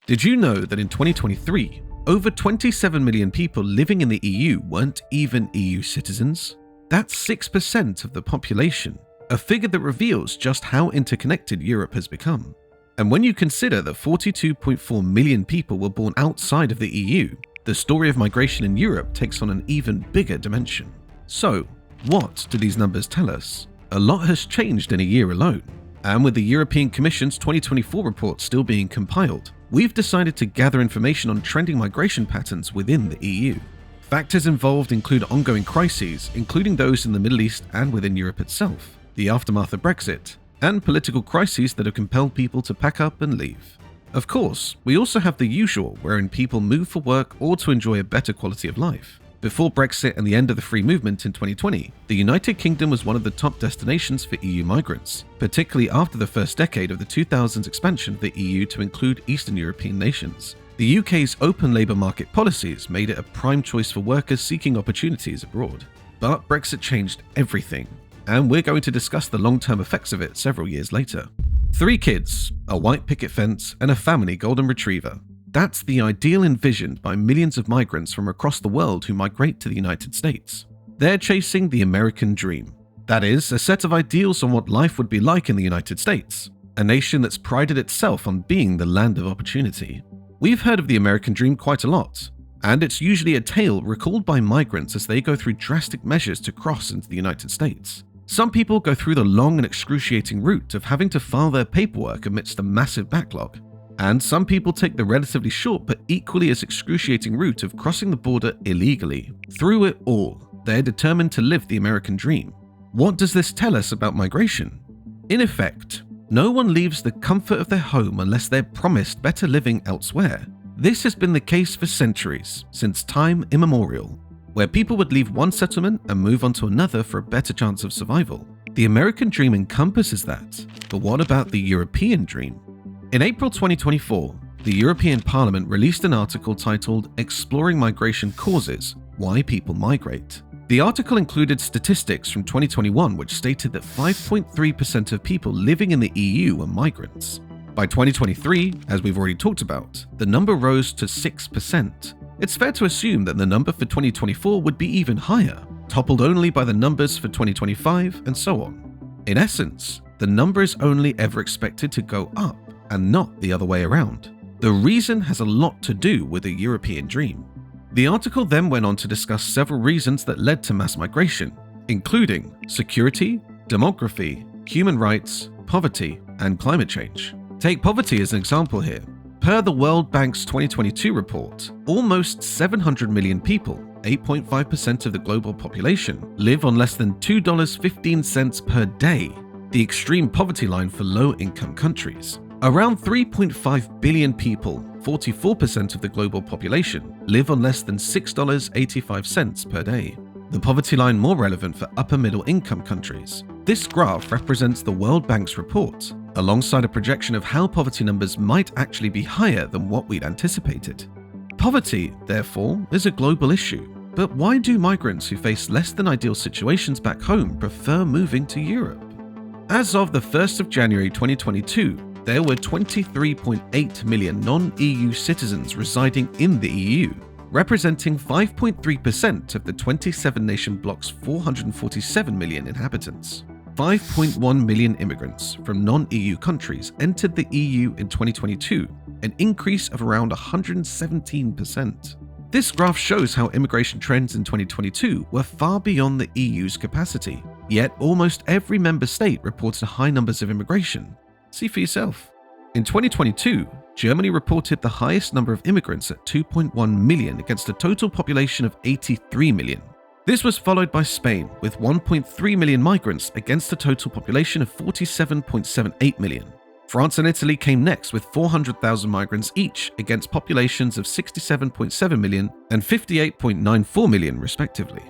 Did you know that in 2023, over 27 million people living in the EU weren't even EU citizens? That's 6% of the population, a figure that reveals just how interconnected Europe has become. And when you consider that 42.4 million people were born outside of the EU, the story of migration in Europe takes on an even bigger dimension. So, what do these numbers tell us? A lot has changed in a year alone. And with the European Commission's 2024 report still being compiled, we've decided to gather information on trending migration patterns within the EU. Factors involved include ongoing crises, including those in the Middle East and within Europe itself, the aftermath of Brexit, and political crises that have compelled people to pack up and leave. Of course, we also have the usual, wherein people move for work or to enjoy a better quality of life. Before Brexit and the end of the free movement in 2020, the United Kingdom was one of the top destinations for EU migrants, particularly after the first decade of the 2000s expansion of the EU to include Eastern European nations. The UK's open labour market policies made it a prime choice for workers seeking opportunities abroad. But Brexit changed everything, and we're going to discuss the long-term effects of it several years later. 3 kids, a white picket fence, and a family golden retriever. That's the ideal envisioned by millions of migrants from across the world who migrate to the United States. They're chasing the American dream. That is, a set of ideals on what life would be like in the United States, a nation that's prided itself on being the land of opportunity. We've heard of the American dream quite a lot, and it's usually a tale recalled by migrants as they go through drastic measures to cross into the United States. Some people go through the long and excruciating route of having to file their paperwork amidst a massive backlog. And some people take the relatively short but equally as excruciating route of crossing the border illegally. Through it all, they're determined to live the American dream. What does this tell us about migration? In effect, no one leaves the comfort of their home unless they're promised better living elsewhere. This has been the case for centuries, since time immemorial, where people would leave one settlement and move on to another for a better chance of survival. The American dream encompasses that, but what about the European dream? In April 2024, the European Parliament released an article titled Exploring Migration Causes: Why People Migrate. The article included statistics from 2021 which stated that 5.3% of people living in the EU were migrants. By 2023, as we've already talked about, the number rose to 6%. It's fair to assume that the number for 2024 would be even higher, toppled only by the numbers for 2025 and so on. In essence, the number is only ever expected to go up, and not the other way around. The reason has a lot to do with the European dream. The article then went on to discuss several reasons that led to mass migration, including security, demography, human rights, poverty, and climate change. Take poverty as an example here. Per the World Bank's 2022 report, almost 700 million people, 8.5% of the global population, live on less than $2.15 per day, the extreme poverty line for low-income countries. Around 3.5 billion people, 44% of the global population, live on less than $6.85 per day. The poverty line more relevant for upper middle income countries. This graph represents the World Bank's report, alongside a projection of how poverty numbers might actually be higher than what we'd anticipated. Poverty, therefore, is a global issue. But why do migrants who face less than ideal situations back home prefer moving to Europe? As of the 1st of January 2022, there were 23.8 million non-EU citizens residing in the EU, representing 5.3% of the 27-nation bloc's 447 million inhabitants. 5.1 million immigrants from non-EU countries entered the EU in 2022, an increase of around 117%. This graph shows how immigration trends in 2022 were far beyond the EU's capacity, yet almost every member state reported high numbers of immigration. See for yourself. In 2022, Germany reported the highest number of immigrants at 2.1 million against a total population of 83 million. This was followed by Spain with 1.3 million migrants against a total population of 47.78 million. France and Italy came next with 400,000 migrants each against populations of 67.7 million and 58.94 million respectively.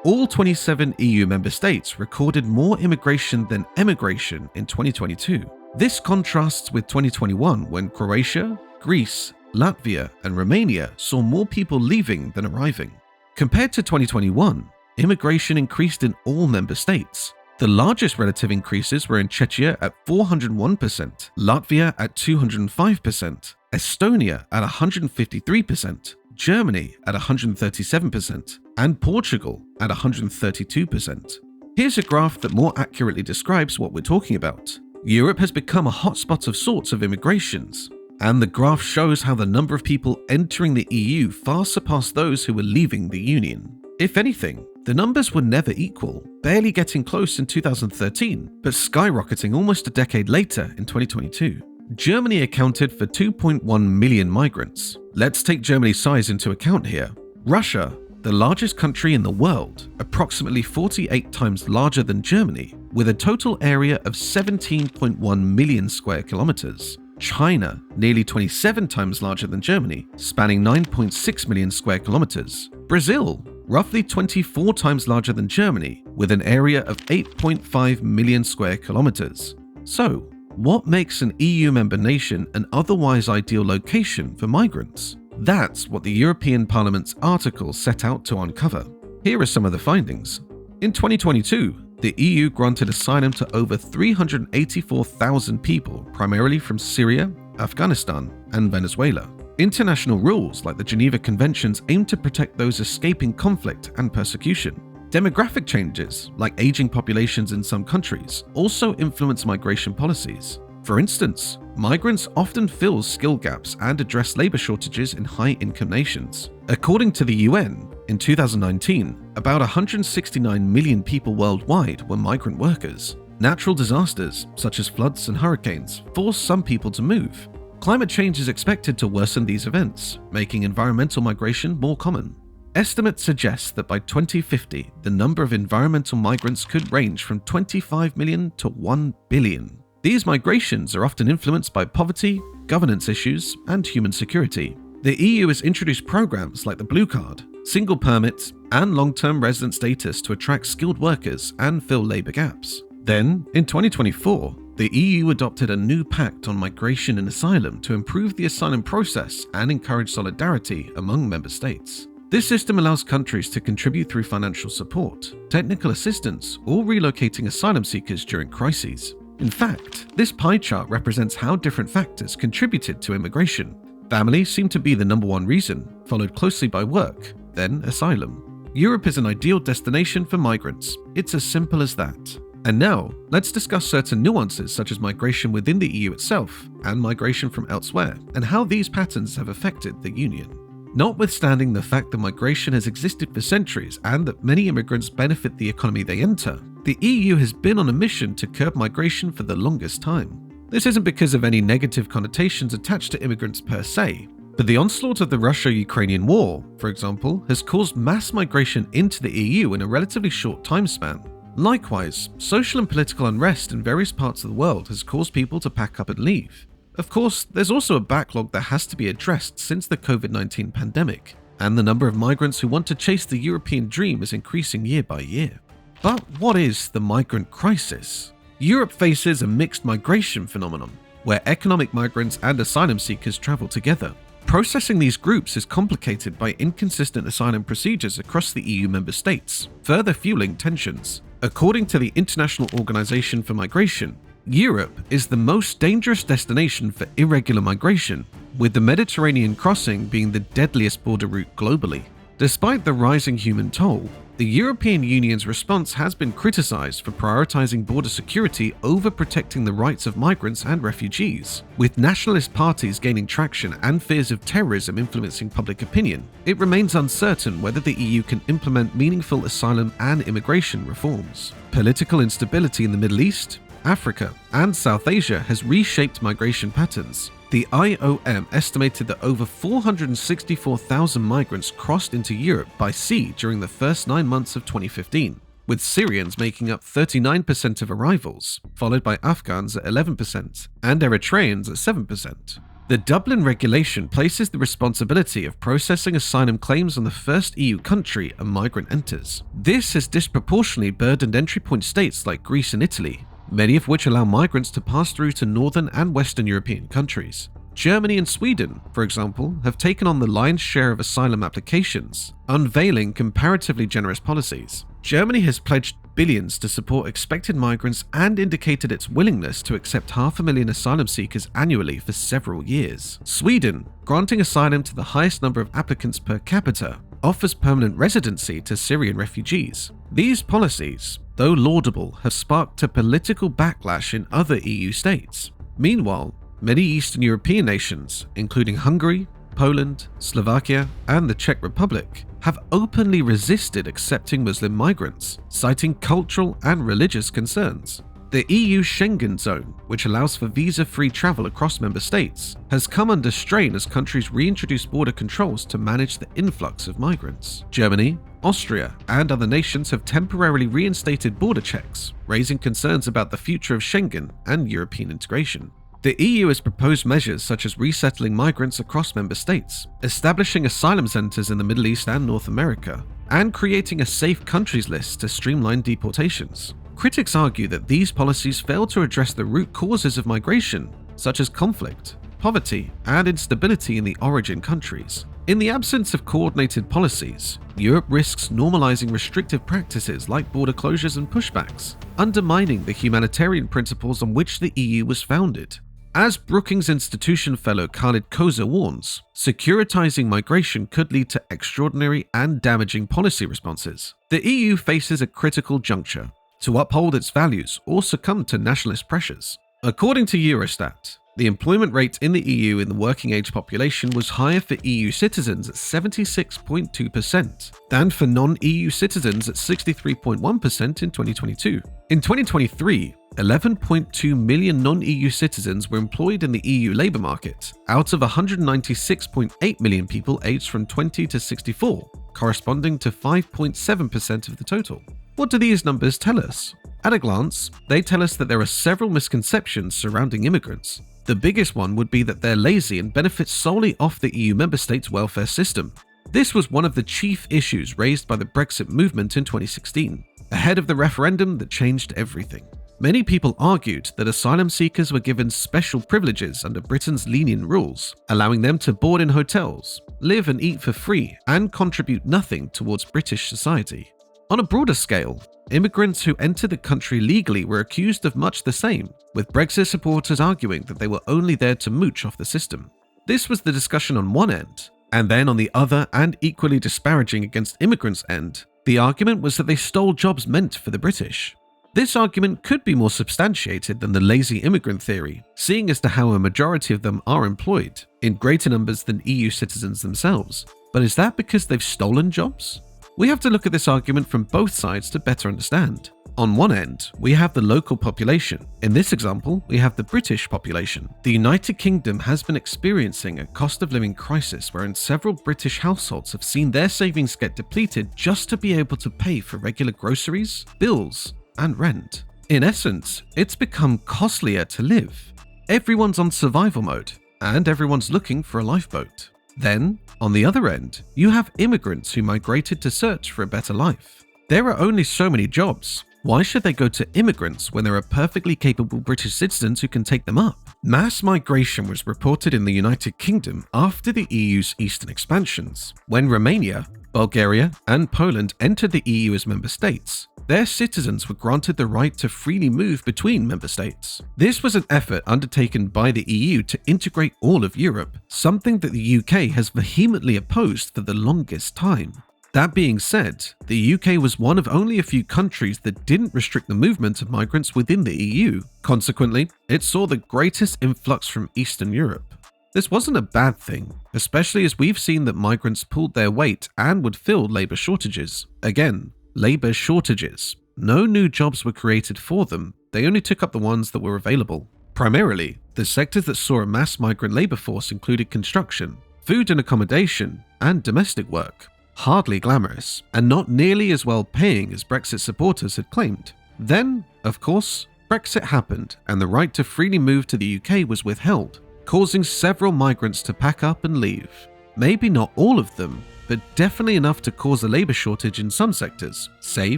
All 27 EU member states recorded more immigration than emigration in 2022. This contrasts with 2021 when Croatia, Greece, Latvia, and Romania saw more people leaving than arriving. Compared to 2021, immigration increased in all member states. The largest relative increases were in Czechia at 401%, Latvia at 205%, Estonia at 153%, Germany at 137%, and Portugal at 132%. Here's a graph that more accurately describes what we're talking about. Europe has become a hotspot of sorts of immigrations, and the graph shows how the number of people entering the EU far surpassed those who were leaving the Union. If anything, the numbers were never equal, barely getting close in 2013, but skyrocketing almost a decade later in 2022. Germany accounted for 2.1 million migrants. Let's take Germany's size into account here. Russia, the largest country in the world, approximately 48 times larger than Germany, with a total area of 17.1 million square kilometers. China, nearly 27 times larger than Germany, spanning 9.6 million square kilometers. Brazil, roughly 24 times larger than Germany, with an area of 8.5 million square kilometers. So, what makes an EU member nation an otherwise ideal location for migrants? That's what the European Parliament's article set out to uncover. Here are some of the findings. In 2022, the EU granted asylum to over 384,000 people, primarily from Syria, Afghanistan, and Venezuela. International rules like the Geneva Conventions aim to protect those escaping conflict and persecution. Demographic changes, like aging populations in some countries, also influence migration policies. For instance, migrants often fill skill gaps and address labor shortages in high-income nations. According to the UN, in 2019, about 169 million people worldwide were migrant workers. Natural disasters, such as floods and hurricanes, force some people to move. Climate change is expected to worsen these events, making environmental migration more common. Estimates suggest that by 2050, the number of environmental migrants could range from 25 million to 1 billion. These migrations are often influenced by poverty, governance issues, and human security. The EU has introduced programs like the Blue Card, single permits, and long-term resident status to attract skilled workers and fill labor gaps. Then, in 2024, the EU adopted a new pact on migration and asylum to improve the asylum process and encourage solidarity among member states. This system allows countries to contribute through financial support, technical assistance, or relocating asylum seekers during crises. In fact, this pie chart represents how different factors contributed to immigration. Family seemed to be the number one reason, followed closely by work, then asylum. Europe is an ideal destination for migrants. It's as simple as that. And now, let's discuss certain nuances such as migration within the EU itself and migration from elsewhere, and how these patterns have affected the Union. Notwithstanding the fact that migration has existed for centuries and that many immigrants benefit the economy they enter, the EU has been on a mission to curb migration for the longest time. This isn't because of any negative connotations attached to immigrants per se, but the onslaught of the Russia-Ukrainian war, for example, has caused mass migration into the EU in a relatively short time span. Likewise, social and political unrest in various parts of the world has caused people to pack up and leave. Of course, there's also a backlog that has to be addressed since the COVID-19 pandemic, and the number of migrants who want to chase the European dream is increasing year by year. But what is the migrant crisis? Europe faces a mixed migration phenomenon, where economic migrants and asylum seekers travel together. Processing these groups is complicated by inconsistent asylum procedures across the EU member states, further fueling tensions. According to the International Organization for Migration, Europe is the most dangerous destination for irregular migration, with the Mediterranean crossing being the deadliest border route globally. Despite the rising human toll, the European Union's response has been criticized for prioritizing border security over protecting the rights of migrants and refugees. With nationalist parties gaining traction and fears of terrorism influencing public opinion, it remains uncertain whether the EU can implement meaningful asylum and immigration reforms. Political instability in the Middle East, Africa, and South Asia has reshaped migration patterns. The IOM estimated that over 464,000 migrants crossed into Europe by sea during the first 9 months of 2015, with Syrians making up 39% of arrivals, followed by Afghans at 11% and Eritreans at 7%. The Dublin regulation places the responsibility of processing asylum claims on the first EU country a migrant enters. This has disproportionately burdened entry point states like Greece and Italy, many of which allow migrants to pass through to northern and western European countries. Germany and Sweden, for example, have taken on the lion's share of asylum applications, unveiling comparatively generous policies. Germany has pledged billions to support expected migrants and indicated its willingness to accept 500,000 asylum seekers annually for several years. Sweden, granting asylum to the highest number of applicants per capita, offers permanent residency to Syrian refugees. These policies, though laudable, have sparked a political backlash in other EU states. Meanwhile, many Eastern European nations, including Hungary, Poland, Slovakia, and the Czech Republic, have openly resisted accepting Muslim migrants, citing cultural and religious concerns. The EU Schengen zone, which allows for visa-free travel across member states, has come under strain as countries reintroduce border controls to manage the influx of migrants. Germany, Austria, and other nations have temporarily reinstated border checks, raising concerns about the future of Schengen and European integration. The EU has proposed measures such as resettling migrants across member states, establishing asylum centers in the Middle East and North America, and creating a safe countries list to streamline deportations. Critics argue that these policies fail to address the root causes of migration, such as conflict, poverty, and instability in the origin countries. In the absence of coordinated policies, Europe risks normalizing restrictive practices like border closures and pushbacks, undermining the humanitarian principles on which the EU was founded. As Brookings Institution fellow Khalid Koza warns, securitizing migration could lead to extraordinary and damaging policy responses. The EU faces a critical juncture to uphold its values or succumb to nationalist pressures. According to Eurostat, the employment rate in the EU in the working age population was higher for EU citizens at 76.2% than for non-EU citizens at 63.1% in 2022. In 2023, 11.2 million non-EU citizens were employed in the EU labour market, out of 196.8 million people aged from 20 to 64, corresponding to 5.7% of the total. What do these numbers tell us? At a glance, they tell us that there are several misconceptions surrounding immigrants. The biggest one would be that they're lazy and benefit solely off the EU member states' welfare system. This was one of the chief issues raised by the Brexit movement in 2016, ahead of the referendum that changed everything. Many people argued that asylum seekers were given special privileges under Britain's lenient rules, allowing them to board in hotels, live and eat for free, and contribute nothing towards British society. On a broader scale, immigrants who entered the country legally were accused of much the same, with Brexit supporters arguing that they were only there to mooch off the system. This was the discussion on one end, and then on the other and equally disparaging against immigrants' end, the argument was that they stole jobs meant for the British. This argument could be more substantiated than the lazy immigrant theory, seeing as to how a majority of them are employed, in greater numbers than EU citizens themselves. But is that because they've stolen jobs? We have to look at this argument from both sides to better understand. On one end, we have the local population. In this example, we have the British population. The United Kingdom has been experiencing a cost of living crisis wherein several British households have seen their savings get depleted just to be able to pay for regular groceries, bills, and rent. In essence, it's become costlier to live. Everyone's on survival mode, and everyone's looking for a lifeboat. Then, on the other end, you have immigrants who migrated to search for a better life. There are only so many jobs. Why should they go to immigrants when there are perfectly capable British citizens who can take them up? Mass migration was reported in the United Kingdom after the EU's eastern expansions, when Romania, Bulgaria, and Poland entered the EU as member states. Their citizens were granted the right to freely move between member states. This was an effort undertaken by the EU to integrate all of Europe, something that the UK has vehemently opposed for the longest time. That being said, the UK was one of only a few countries that didn't restrict the movement of migrants within the EU. Consequently, it saw the greatest influx from Eastern Europe. This wasn't a bad thing, especially as we've seen that migrants pulled their weight and would fill labour shortages. Again, labour shortages. No new jobs were created for them, they only took up the ones that were available. Primarily, the sectors that saw a mass migrant labour force included construction, food and accommodation, and domestic work. Hardly glamorous, and not nearly as well paying as Brexit supporters had claimed. Then, of course, Brexit happened, and the right to freely move to the UK was withheld, causing several migrants to pack up and leave. Maybe not all of them, but definitely enough to cause a labour shortage in some sectors, say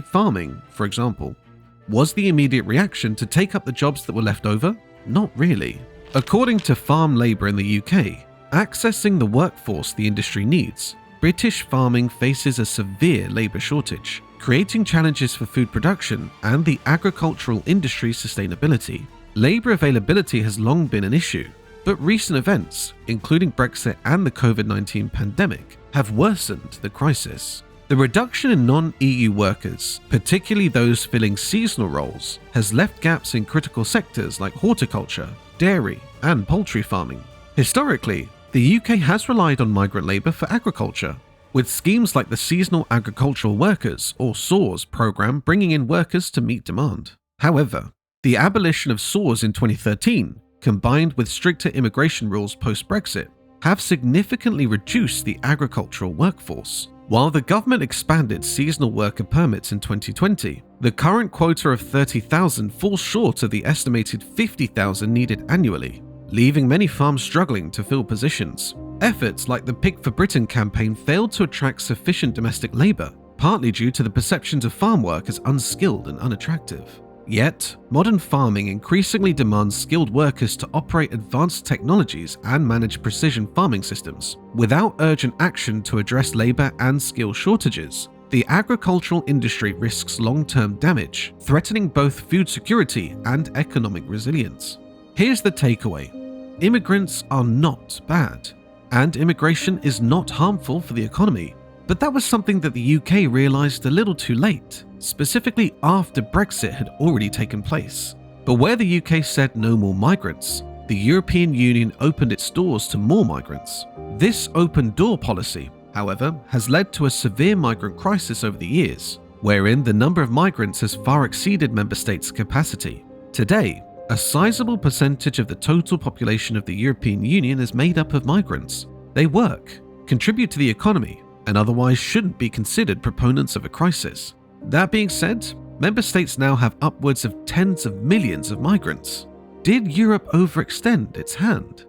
farming, for example. Was the immediate reaction to take up the jobs that were left over? Not really. According to Farm Labour in the UK, accessing the workforce the industry needs, British farming faces a severe labour shortage, creating challenges for food production and the agricultural industry's sustainability. Labour availability has long been an issue, but recent events, including Brexit and the COVID-19 pandemic, have worsened the crisis. The reduction in non-EU workers, particularly those filling seasonal roles, has left gaps in critical sectors like horticulture, dairy, and poultry farming. Historically, the UK has relied on migrant labour for agriculture, with schemes like the Seasonal Agricultural Workers or SAWS programme bringing in workers to meet demand. However, the abolition of SAWS in 2013, combined with stricter immigration rules post-Brexit, have significantly reduced the agricultural workforce. While the government expanded seasonal worker permits in 2020, the current quota of 30,000 falls short of the estimated 50,000 needed annually, leaving many farms struggling to fill positions. Efforts like the Pig for Britain campaign failed to attract sufficient domestic labour, partly due to the perceptions of farm work as unskilled and unattractive. Yet, modern farming increasingly demands skilled workers to operate advanced technologies and manage precision farming systems. Without urgent action to address labour and skill shortages, the agricultural industry risks long-term damage, threatening both food security and economic resilience. Here's the takeaway. Immigrants are not bad, and immigration is not harmful for the economy. But that was something that the UK realised a little too late, specifically after Brexit had already taken place. But where the UK said no more migrants, the European Union opened its doors to more migrants. This open door policy, however, has led to a severe migrant crisis over the years, wherein the number of migrants has far exceeded member states' capacity. Today, a sizable percentage of the total population of the European Union is made up of migrants. They work, contribute to the economy, and otherwise shouldn't be considered proponents of a crisis. That being said, member states now have upwards of tens of millions of migrants. Did Europe overextend its hand?